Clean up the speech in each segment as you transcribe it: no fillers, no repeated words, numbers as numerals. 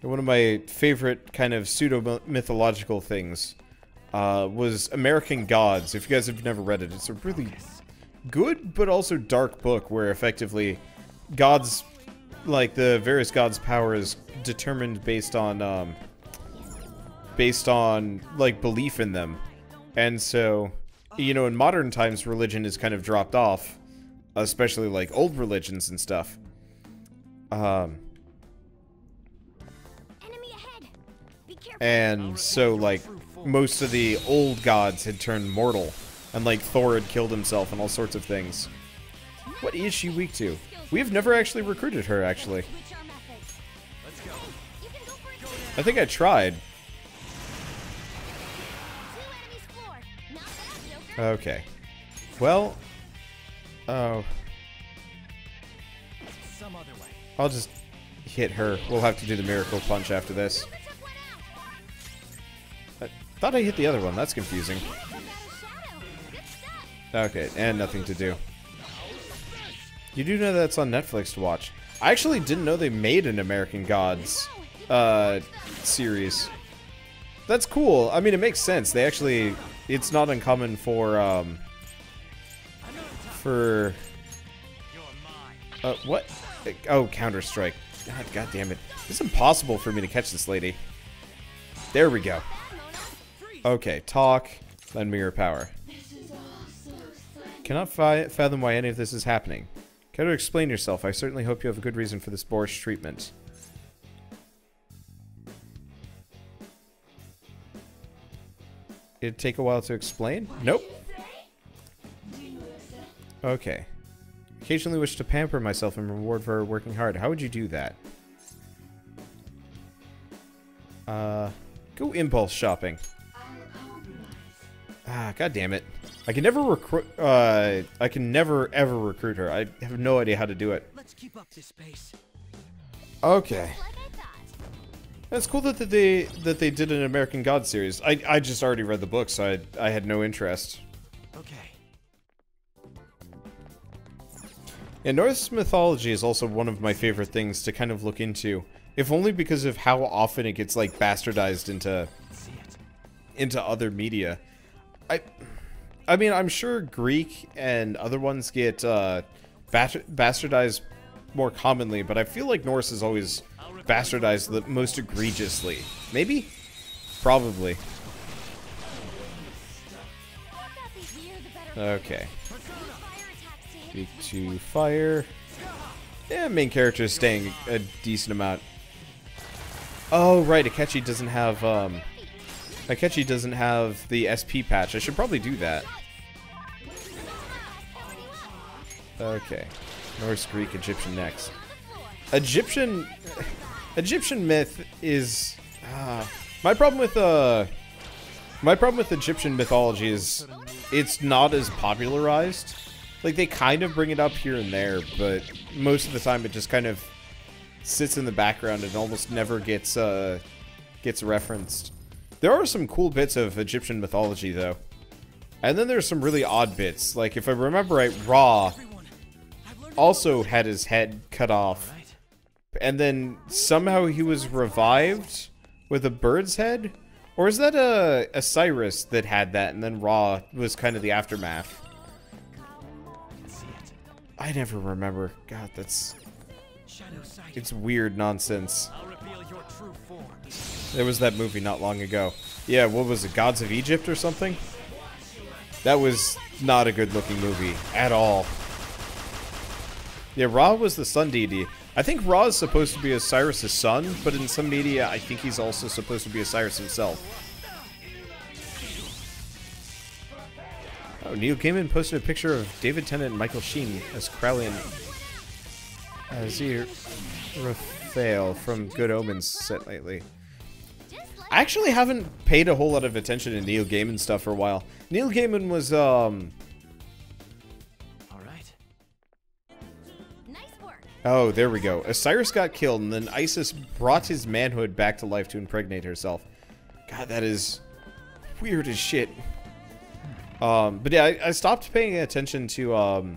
One of my favorite kind of pseudo-mythological things was American Gods. If you guys have never read it, it's a really good but also dark book where effectively gods, like the various gods' power is determined based on like belief in them. And so, you know, in modern times religion is kind of dropped off, especially like old religions and stuff. And so like most of the old gods had turned mortal, and like Thor had killed himself and all sorts of things. What is she weak to? We have never actually recruited her, actually. I think I tried. Okay. Well, oh. I'll just hit her. We'll have to do the miracle punch after this. I thought I hit the other one. That's confusing. Okay, and nothing to do. You do know that's on Netflix to watch. I actually didn't know they made an American Gods series. That's cool. I mean, it makes sense. They actually... It's not uncommon for what? Oh, Counter-Strike. God damn it. It's impossible for me to catch this lady. There we go. Okay, talk, then mirror power. Cannot fathom why any of this is happening. Care to explain yourself? I certainly hope you have a good reason for this boorish treatment. It'd take a while to explain? Nope. Okay. Occasionally wish to pamper myself in reward for working hard. How would you do that? Go impulse shopping. Ah, god damn it. I can never recruit, I can never ever recruit her. I have no idea how to do it. Let's keep up this pace. Okay. It's cool that they did an American God series. I just already read the book, so I had no interest. Okay. Yeah, Norse mythology is also one of my favorite things to kind of look into, if only because of how often it gets like bastardized into other media. I mean, I'm sure Greek and other ones get bastardized more commonly, but I feel like Norse is always bastardized the most egregiously. Maybe? Probably. Okay. Speak to fire. Yeah, main character is staying a decent amount. Oh, right, Akechi doesn't have, the SP patch. I should probably do that. Okay. Norse, Greek, Egyptian next. Egyptian myth is my problem with Egyptian mythology is it's not as popularized. Like, they kind of bring it up here and there, but most of the time it just kind of sits in the background and almost never gets referenced. There are some cool bits of Egyptian mythology though, and then there's some really odd bits. Like, if I remember right, Ra also had his head cut off, and then somehow he was revived with a bird's head? Or is that a Cyrus that had that, and then Ra was kind of the aftermath? I never remember. God, that's... It's weird nonsense. There was that movie not long ago. Yeah, what was it, Gods of Egypt or something? That was not a good looking movie at all. Yeah, Ra was the sun deity. I think Ra is supposed to be Osiris' son, but in some media, I think he's also supposed to be Osiris himself. Oh, Neil Gaiman posted a picture of David Tennant and Michael Sheen as Crowley and Raphael from Good Omens set lately. I actually haven't paid a whole lot of attention to Neil Gaiman stuff for a while. Neil Gaiman was, Oh, there we go. Osiris got killed, and then Isis brought his manhood back to life to impregnate herself. God, that is weird as shit. But yeah, I stopped paying attention to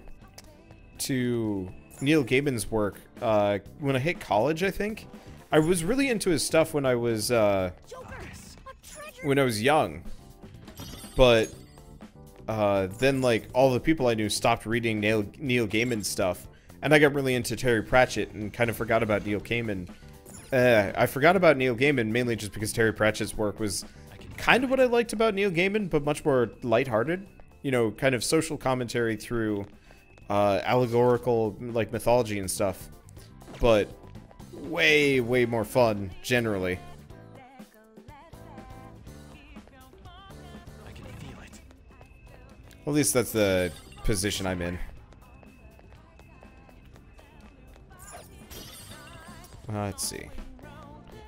Neil Gaiman's work when I hit college, I think. I was really into his stuff when I was young, but then like all the people I knew stopped reading Neil Gaiman stuff, and I got really into Terry Pratchett and kind of forgot about Neil Gaiman. I forgot about Neil Gaiman mainly just because Terry Pratchett's work was kind of what I liked about Neil Gaiman, but much more lighthearted. You know, kind of social commentary through allegorical like mythology and stuff, but way more fun generally. I can feel it. At least that's the position I'm in. Let's see.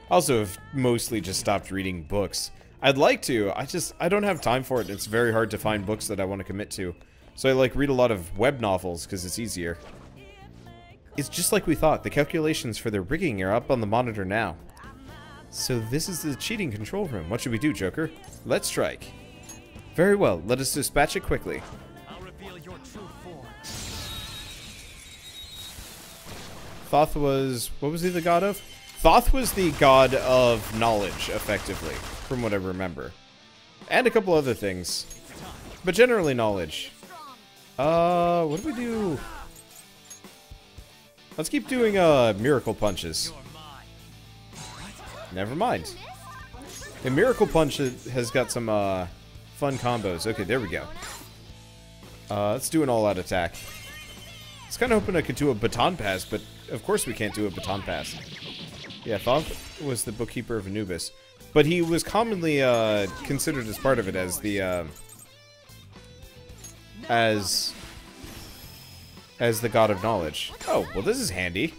Also, have mostly just stopped reading books. I'd like to. I don't have time for it. It's very hard to find books that I want to commit to. So I like read a lot of web novels because it's easier. It's just like we thought. The calculations for the rigging are up on the monitor now. So this is the cheating control room. What should we do, Joker? Let's strike. Very well. Let us dispatch it quickly. I'll reveal your true form. Thoth was... what was he the god of? Thoth was the god of knowledge, effectively, from what I remember. And a couple other things. But generally knowledge. What do we do? Let's keep doing, miracle punches. Never mind. A miracle punch has got some, fun combos. Okay, there we go. Let's do an all-out attack. I was kind of hoping I could do a baton pass, but of course we can't do a baton pass. Yeah, Thoth was the bookkeeper of Anubis. But he was commonly, considered as part of it as the, as the god of knowledge. Oh, well this is handy.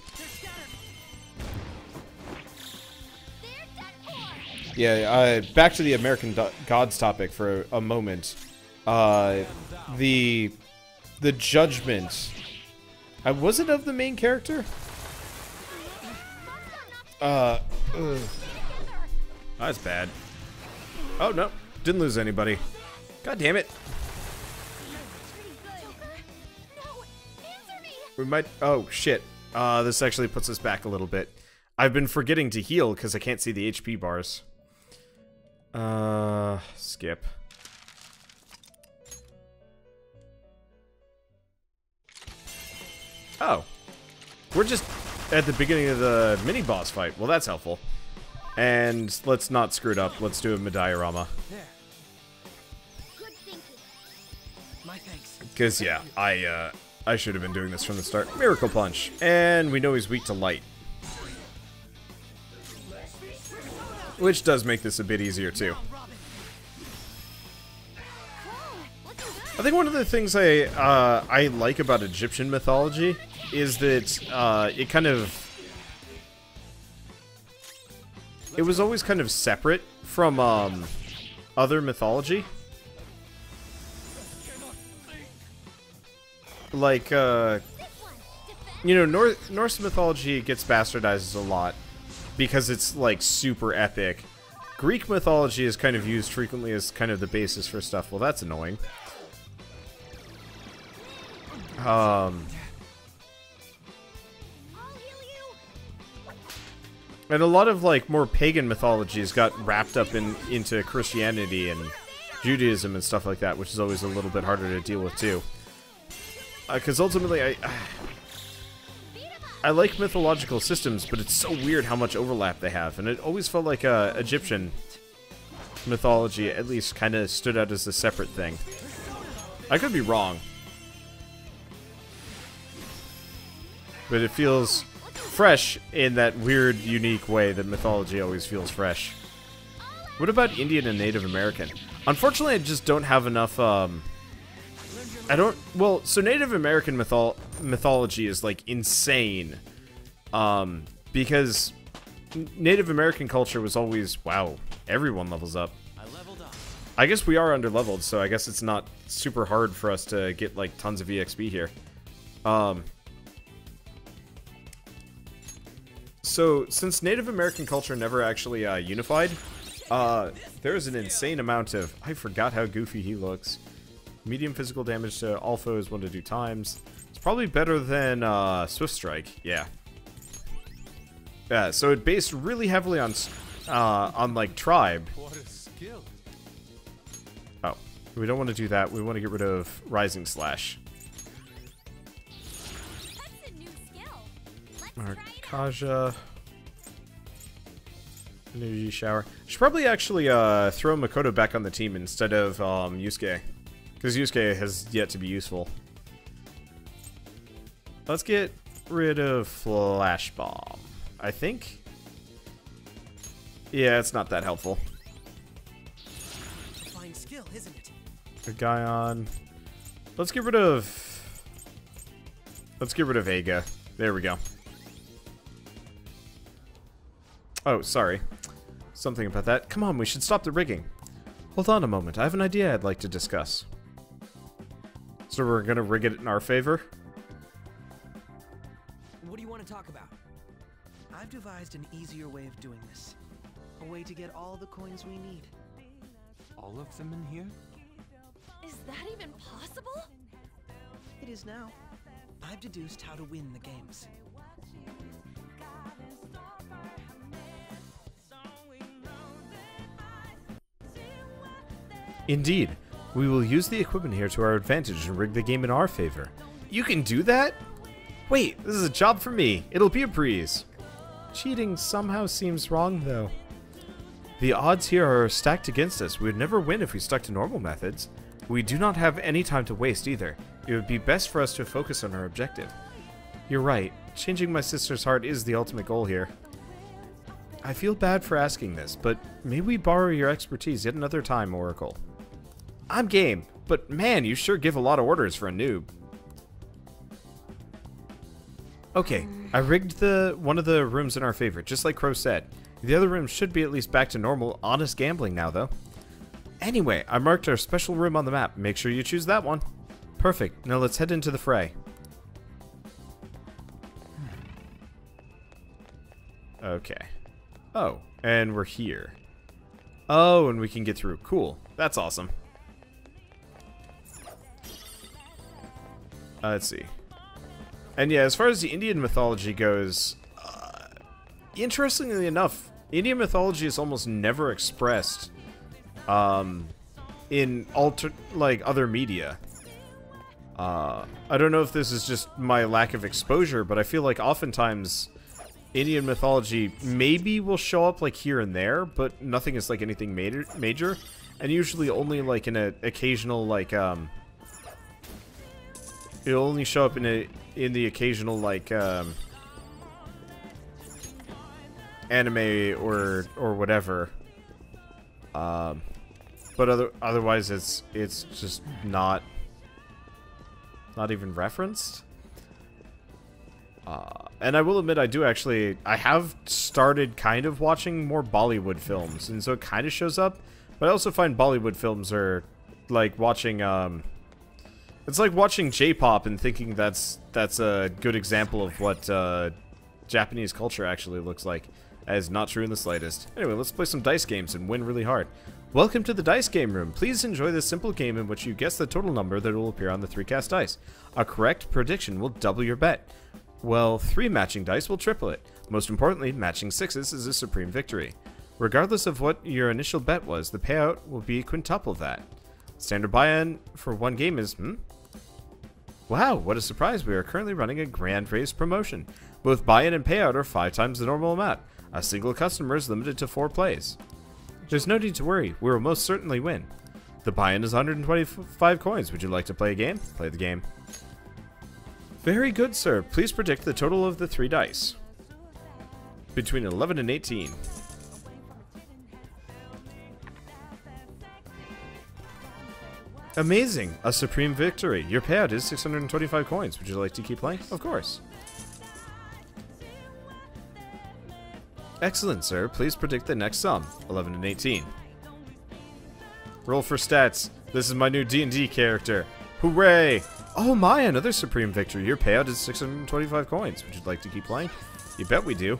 Yeah, back to the American gods topic for a moment. The judgment. Was it of the main character? That's bad. Oh, no. Didn't lose anybody. God damn it. We might... oh, shit. This actually puts us back a little bit. I've been forgetting to heal because I can't see the HP bars. Skip. Oh. We're just at the beginning of the mini-boss fight. Well, that's helpful. And let's not screw it up. Let's do a Mediorama. Because, yeah, I should have been doing this from the start. Miracle Punch. And we know he's weak to light. Which does make this a bit easier, too. I think one of the things I like about Egyptian mythology is that it kind of... it was always kind of separate from other mythology. Like, you know, Norse mythology gets bastardized a lot because it's, like, super epic. Greek mythology is kind of used frequently as kind of the basis for stuff. Well, that's annoying. And a lot of, like, more pagan mythologies got wrapped up into Christianity and Judaism and stuff like that, which is always a little bit harder to deal with, too. Because ultimately, I like mythological systems, but it's so weird how much overlap they have. And it always felt like Egyptian mythology at least kind of stood out as a separate thing. I could be wrong. But it feels fresh in that weird, unique way that mythology always feels fresh. What about Indian and Native American? Unfortunately, I just don't have enough, well, so Native American mythology is, like, insane. Because Native American culture was always, wow, everyone levels up. I guess we are under-leveled, so I guess it's not super hard for us to get, like, tons of EXP here. So, since Native American culture never actually unified, there's an insane amount of... I forgot how goofy he looks. Medium physical damage to all foes 1 to 2 times. It's probably better than Swift Strike, yeah. Yeah, so it based really heavily on like tribe. What a skill. Oh, we don't want to do that. We want to get rid of Rising Slash. That's a new skill. Let's try it out. Kaja. Energy Shower. Should probably actually throw Makoto back on the team instead of Yusuke. Because Yusuke has yet to be useful. Let's get rid of Flash Bomb. I think. Yeah, it's not that helpful. A fine skill, isn't it? A guy on. Let's get rid of. Let's get rid of Vega. There we go. Oh, sorry. Something about that. Come on, we should stop the rigging. Hold on a moment. I have an idea I'd like to discuss. So we're gonna rig it in our favor? What do you want to talk about? I've devised an easier way of doing this. A way to get all the coins we need. All of them in here? Is that even possible? It is now. I've deduced how to win the games. Indeed. We will use the equipment here to our advantage and rig the game in our favor. You can do that? Wait, this is a job for me. It'll be a breeze. Cheating somehow seems wrong, though. The odds here are stacked against us. We would never win if we stuck to normal methods. We do not have any time to waste either. It would be best for us to focus on our objective. You're right. Changing my sister's heart is the ultimate goal here. I feel bad for asking this, but may we borrow your expertise yet another time, Oracle? I'm game, but man, you sure give a lot of orders for a noob. Okay, I rigged one of the rooms in our favor, just like Crow said. The other rooms should be at least back to normal, honest gambling now, though. Anyway, I marked our special room on the map. Make sure you choose that one. Perfect. Now let's head into the fray. Okay. Oh, and we're here. Oh, and we can get through. Cool. That's awesome. Let's see. And yeah, as far as the Indian mythology goes, interestingly enough, Indian mythology is almost never expressed in other media. I don't know if this is just my lack of exposure, but I feel like oftentimes Indian mythology maybe will show up like here and there, but nothing is like anything major, and usually only like in an occasional like it'll only show up in the occasional like anime or whatever. But otherwise it's just not even referenced. And I will admit I have started kind of watching more Bollywood films, and so it kind of shows up. But I also find Bollywood films are like watching it's like watching J-pop and thinking that's a good example of what Japanese culture actually looks like. That is not true in the slightest. Anyway, let's play some dice games and win really hard. Welcome to the Dice Game Room. Please enjoy this simple game in which you guess the total number that will appear on the 3-cast dice. A correct prediction will double your bet. Well, 3 matching dice will triple it. Most importantly, matching 6s is a supreme victory. Regardless of what your initial bet was, the payout will be quintuple that. Standard buy-in for one game is, Wow, what a surprise. We are currently running a grand race promotion. Both buy-in and payout are 5 times the normal amount. A single customer is limited to 4 plays. There's no need to worry. We will most certainly win. The buy-in is 125 coins. Would you like to play a game? Play the game. Very good, sir. Please predict the total of the 3 dice. Between 11 and 18. Amazing! A supreme victory. Your payout is 625 coins. Would you like to keep playing? Of course. Excellent, sir. Please predict the next sum. 11 and 18. Roll for stats. This is my new D&D character. Hooray! Oh my, another supreme victory. Your payout is 625 coins. Would you like to keep playing? You bet we do.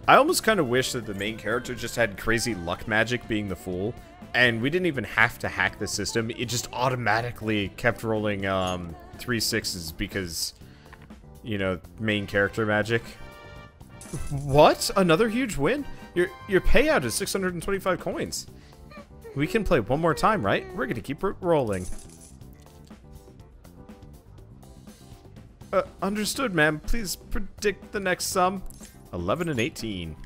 I almost kind of wish that the main character just had crazy luck magic being the fool, and we didn't even have to hack the system. It just automatically kept rolling 3 6s because you know, main character magic. What? Another huge win? Your payout is 625 coins. We can play one more time, right? We're gonna keep rolling. Understood, ma'am. Please predict the next sum. 11 and 18.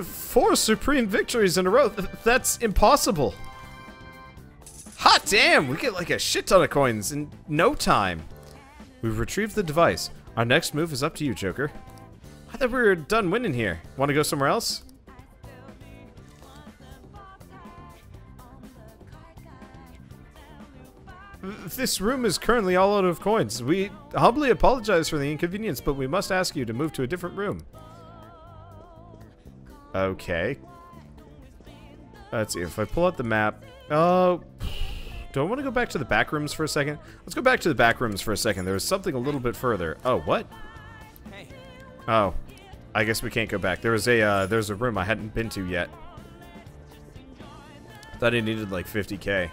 4 supreme victories in a row. That's impossible. Hot damn! We get like a shit ton of coins in no time. We've retrieved the device. Our next move is up to you, Joker. I thought we were done winning here. Want to go somewhere else? This room is currently all out of coins. We humbly apologize for the inconvenience, but we must ask you to move to a different room. Okay. Let's see, if I pull out the map... Oh... do I want to go back to the back rooms for a second? Let's go back to the back rooms for a second. There was something a little bit further. Oh, what? Hey. Oh. I guess we can't go back. There's a room I hadn't been to yet. Thought it needed like 50k.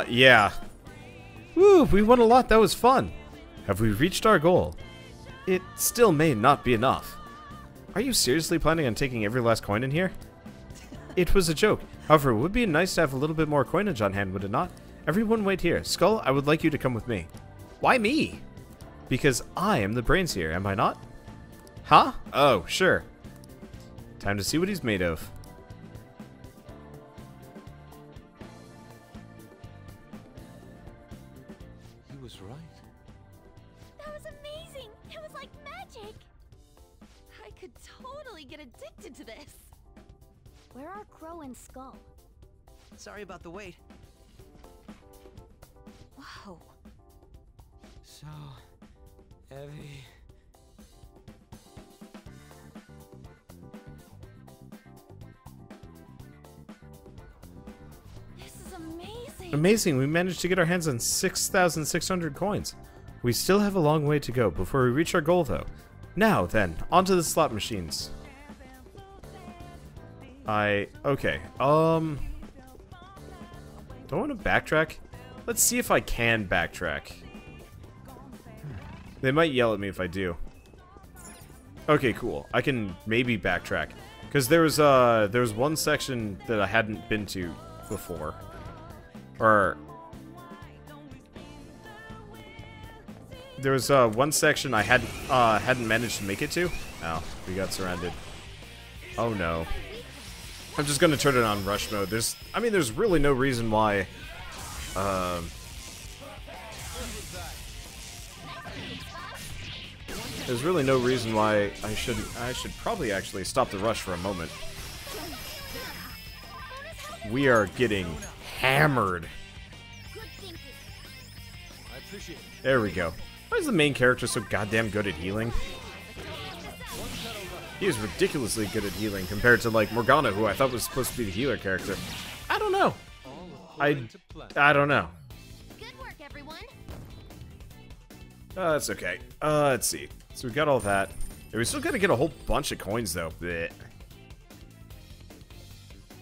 Yeah. Woo, we won a lot. That was fun. Have we reached our goal? It still may not be enough. Are you seriously planning on taking every last coin in here? It was a joke. However, it would be nice to have a little bit more coinage on hand, would it not? Everyone wait here. Skull, I would like you to come with me. Why me? Because I am the brains here, am I not? Huh? Oh, sure. Time to see what he's made of. He was right. That was amazing. It was like magic. I could totally get addicted to this. Where are Crow and Skull? Sorry about the wait. Whoa. So heavy. This is amazing. Amazing, we managed to get our hands on 6,600 coins. We still have a long way to go before we reach our goal, though. Now, then, onto the slot machines. Okay, do I want to backtrack? Let's see if I can backtrack. They might yell at me if I do. Okay, cool. I can maybe backtrack. Because there was one section that I hadn't been to before. Or... there was one section I hadn't managed to make it to. Oh, we got surrounded. Oh no. I'm just gonna turn it on rush mode. There's really no reason why. There's really no reason why I should probably actually stop the rush for a moment. We are getting hammered. I appreciate it. There we go. Why is the main character so goddamn good at healing? He is ridiculously good at healing compared to, like, Morgana, who I thought was supposed to be the healer character. I don't know. I don't know. Good work, everyone. That's okay. Let's see. So we got all that. Yeah, we still gotta get a whole bunch of coins, though. Blech.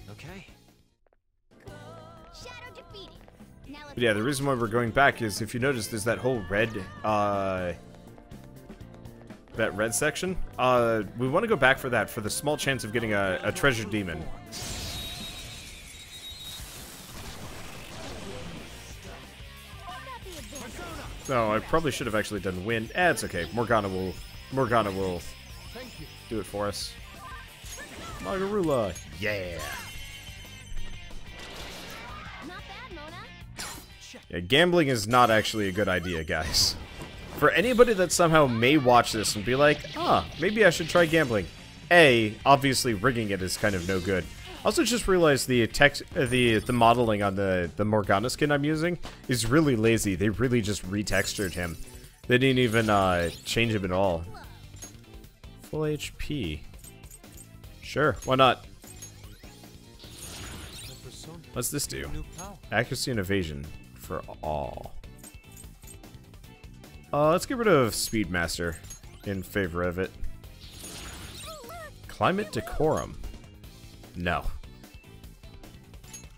Okay. Shadow defeated. Now let's But yeah, the reason why we're going back is, if you notice, there's that whole red, that red section. We want to go back for that, for the small chance of getting a treasure demon. No, I probably should have actually done wind. It's okay. Morgana will do it for us. Margarula. Yeah. Not bad, Mona. Yeah, gambling is not actually a good idea, guys. For anybody that somehow may watch this and be like, maybe I should try gambling. A, obviously rigging it is kind of no good. Also just realized the modeling on the Morgana skin I'm using is really lazy. They really just retextured him. They didn't even change him at all. Full HP. Sure, why not? What's this do? Accuracy and evasion for all. Let's get rid of Speedmaster in favor of it. Climate Decorum. No.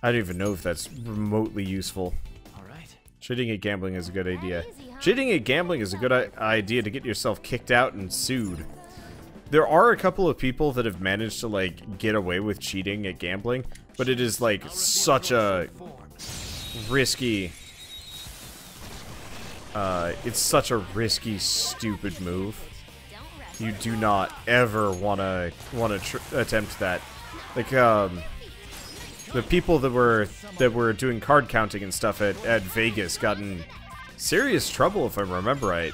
I don't even know if that's remotely useful. All right. Cheating at gambling is a good idea. Cheating at gambling is a good idea to get yourself kicked out and sued. There are a couple of people that have managed to, like, get away with cheating at gambling, but it is, like, such a risky... it's such a risky, stupid move. You do not ever wanna attempt that. Like, the people that were doing card counting and stuff at Vegas got in serious trouble, if I remember right.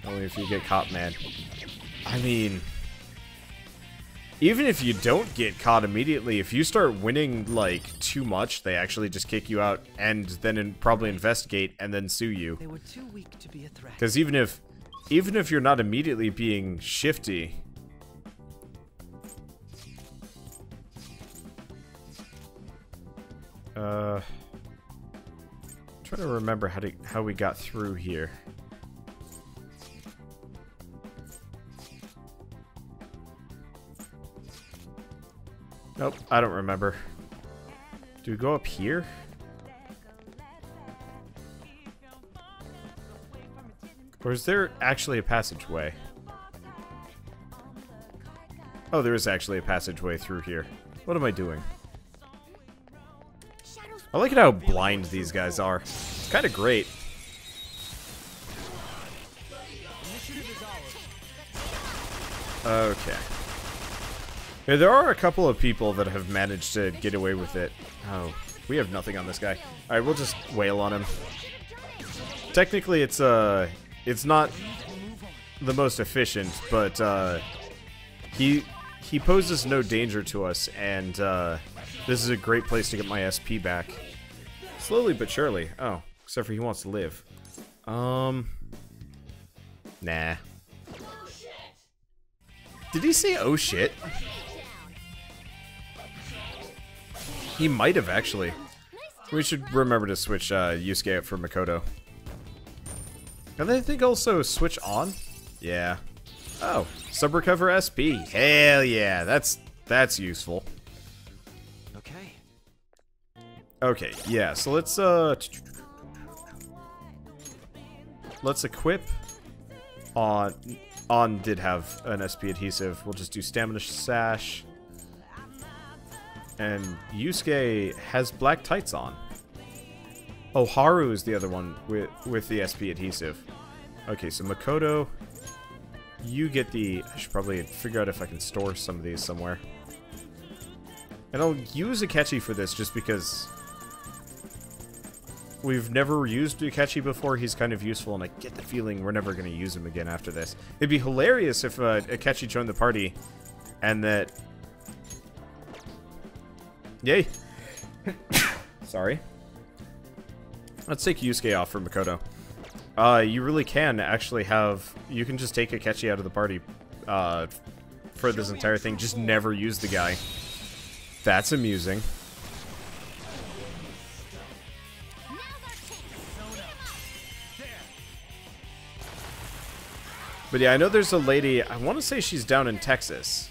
Only if you get caught, man. I mean, even if you don't get caught immediately, if you start winning, like, too much, they actually just kick you out and then probably investigate and then sue you. They were too weak to be a threat. Because even if you're not immediately being shifty, trying to remember how we got through here. Nope, I don't remember. Do we go up here? Or is there actually a passageway? Oh, there is actually a passageway through here. What am I doing? I like it how blind these guys are. It's kind of great. Okay. Yeah, there are a couple of people that have managed to get away with it. Oh, we have nothing on this guy. Alright, we'll just wail on him. Technically, it's not the most efficient, but he poses no danger to us, and this is a great place to get my SP back. Slowly but surely. Oh, except for he wants to live. Nah. Did he say oh shit? He might have, actually. We should remember to switch Yusuke out for Makoto. And I think also switch on? Yeah. Oh, sub-recover SP. Hell yeah, that's useful. Okay. Okay, yeah, so let's equip on did have an SP adhesive. We'll just do stamina sash. And Yusuke has black tights on. Oh, Haru is the other one with the SP adhesive. Okay, so Makoto, you get the... I should probably figure out if I can store some of these somewhere. And I'll use Akechi for this just because we've never used Akechi before. He's kind of useful, and I get the feeling we're never going to use him again after this. It'd be hilarious if Akechi joined the party and that... Yay! Sorry. Let's take Yusuke off for Makoto. You really can actually have... You can just take Akechi out of the party for this entire thing. Just never use the guy. That's amusing. But yeah, I know there's a lady... I want to say she's down in Texas.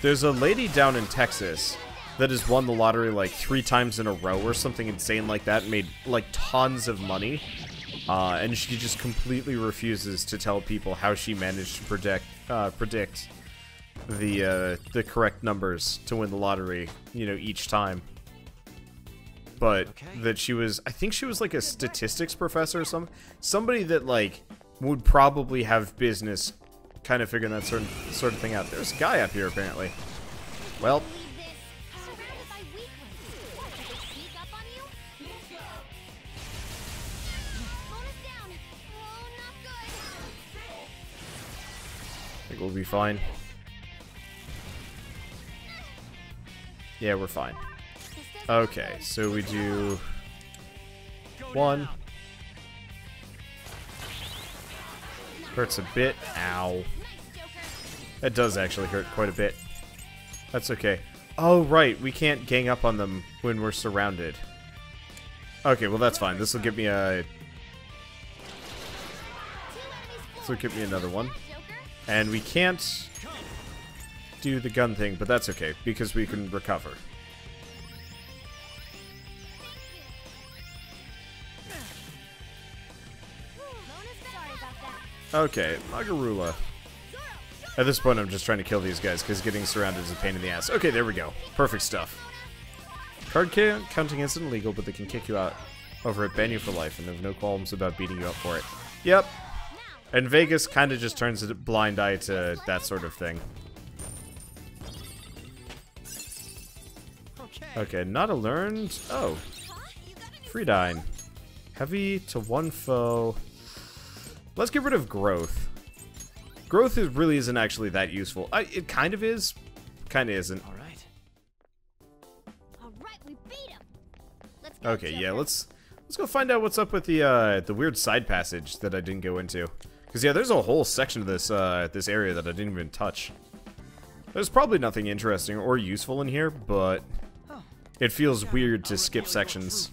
There's a lady down in Texas that has won the lottery like 3 times in a row or something insane like that, made like tons of money, and she just completely refuses to tell people how she managed to predict the correct numbers to win the lottery, you know, each time. But that she was, I think she was like a statistics professor or somebody that like would probably have business kind of figuring that sort of thing out. There's a guy up here apparently. Well, I think we'll be fine. Yeah, we're fine. Okay, so we do 1. Hurts a bit. Ow. That does actually hurt quite a bit. That's okay. Oh, right. We can't gang up on them when we're surrounded. Okay, well that's fine. This will give me a... This will give me another one. And we can't do the gun thing, but that's okay, because we can recover. Okay, Magarula. At this point, I'm just trying to kill these guys, because getting surrounded is a pain in the ass. Okay, there we go. Perfect stuff. Card counting isn't illegal, but they can kick you out over it, ban you for life, and have no qualms about beating you up for it. Yep. And Vegas kind of just turns a blind eye to that sort of thing. Okay, not a learned. Oh. Freedine. Heavy to one foe. Let's get rid of growth. Growth really isn't actually that useful. It kind of is. Kind of isn't. Alright, we beat him. Let's go, Okay, Joker. yeah, let's go find out what's up with the weird side passage that I didn't go into. Because, yeah, there's a whole section of this, this area that I didn't even touch. There's probably nothing interesting or useful in here, but it feels weird to skip sections.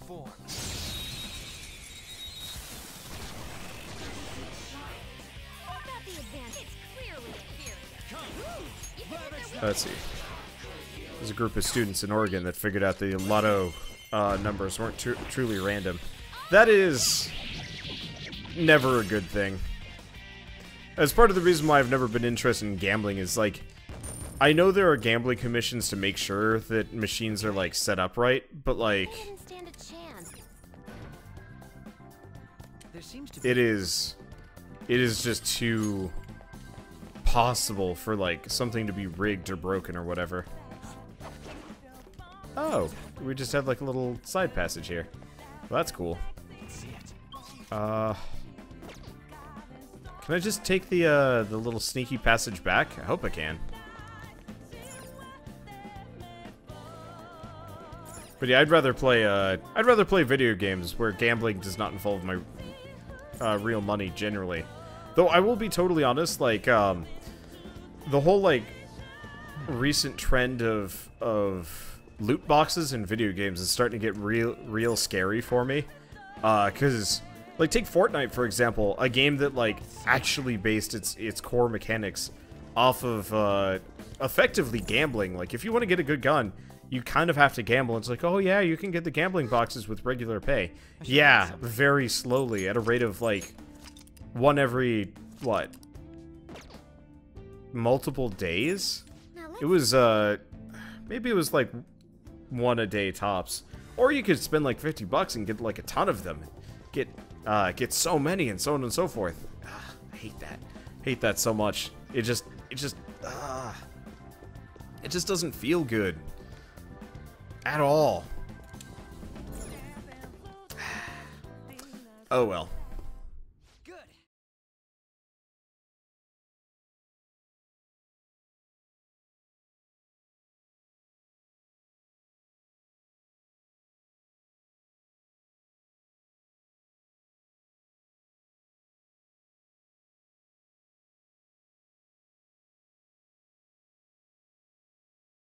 Let's see. There's a group of students in Oregon that figured out the lotto numbers weren't truly random. That is never a good thing. As part of the reason why I've never been interested in gambling is, like, I know there are gambling commissions to make sure that machines are, like, set up right, but, like, They didn't stand a chance. There seems to be it is just too possible for, like, something to be rigged or broken or whatever. Oh, we just have, like, a little side passage here. Well, that's cool. Can I just take the little sneaky passage back? I hope I can. But yeah, I'd rather play video games where gambling does not involve my real money generally. Though I will be totally honest, like the whole like recent trend of loot boxes in video games is starting to get real scary for me. 'Cause like take Fortnite for example, a game that like actually based its core mechanics off of effectively gambling. Like if you want to get a good gun, you kind of have to gamble. It's like, oh yeah, you can get the gambling boxes with regular pay. Yeah, very slowly at a rate of like one every what? Multiple days? It was maybe it was like one a day tops. Or you could spend like $50 and get like a ton of them. Get so many and so on and so forth. I hate that. Hate that so much. It just doesn't feel good. At all. Oh well.